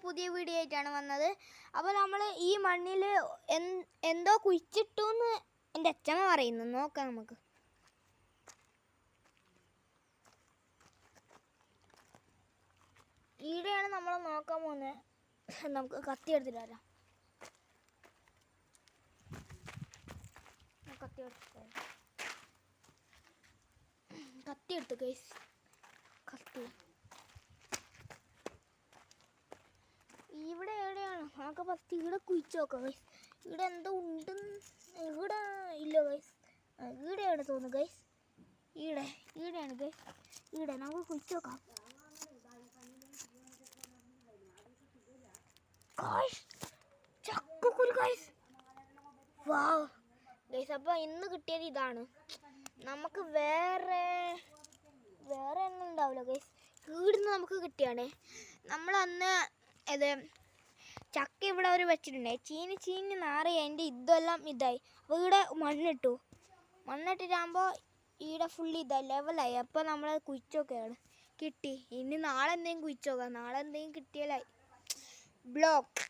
പുതിയ വീഡിയോ ആയിട്ടാണ് വന്നത്. അപ്പോൾ നമ്മൾ ഈ മണ്ണിൽ എന്തോ കുഴിച്ചിട്ടു എന്ന് എൻ്റെ അച്ഛമ്മ പറയുന്നു. നോക്കാം നമുക്ക്. ഈടെയാണ് നമ്മൾ നോക്കാൻ പോകുന്നത്. നമുക്ക് കത്തി എടുത്തിട്ട് വരാം. കത്തി എടുത്തു ഗൈസ്. കത്തി ഇവിടെ എവിടെയാണ്? നമുക്ക് ഫസ്റ്റ് ഇവിടെ കുഴിച്ച് നോക്കാം ഗൈസ്. ഇവിടെ എന്തോ ഉണ്ട്. ഇവിടെ ഇല്ല ഗൈസ്. ഈടെയാണ് തോന്നുന്നു ഗൈസ്. ഈടെയാണ് ഗൈസ്. ഈടെ നമുക്ക് കുഴിച്ച് നോക്കാം. ചക്കക്കുരു ഗൈസ്. വാവ് ഗൈസ്. അപ്പോൾ ഇന്ന് കിട്ടിയത് ഇതാണ്. നമുക്ക് വേറെ ഒന്നും ഉണ്ടാവില്ല ഗൈസ്. ഇവിടുന്ന് നമുക്ക് കിട്ടിയാണേ. നമ്മളന്ന് ഇത് ചക്ക ഇവിടെ അവർ വെച്ചിട്ടുണ്ടേ. ചീനി നാറി അതിൻ്റെ ഇതെല്ലാം ഇതായി. അപ്പോൾ ഇവിടെ മണ്ണിട്ടിട്ടാകുമ്പോൾ ഇവിടെ ഫുള്ള് ഇതായി ലെവലായി. അപ്പോൾ നമ്മൾ കുഴിച്ചൊക്കെയാണ് കിട്ടി. ഇനി നാളെ എന്തെങ്കിലും കുഴിച്ചോക്കാം. നാളെ എന്തെങ്കിലും കിട്ടിയാലായി. ബ്ലോക്ക്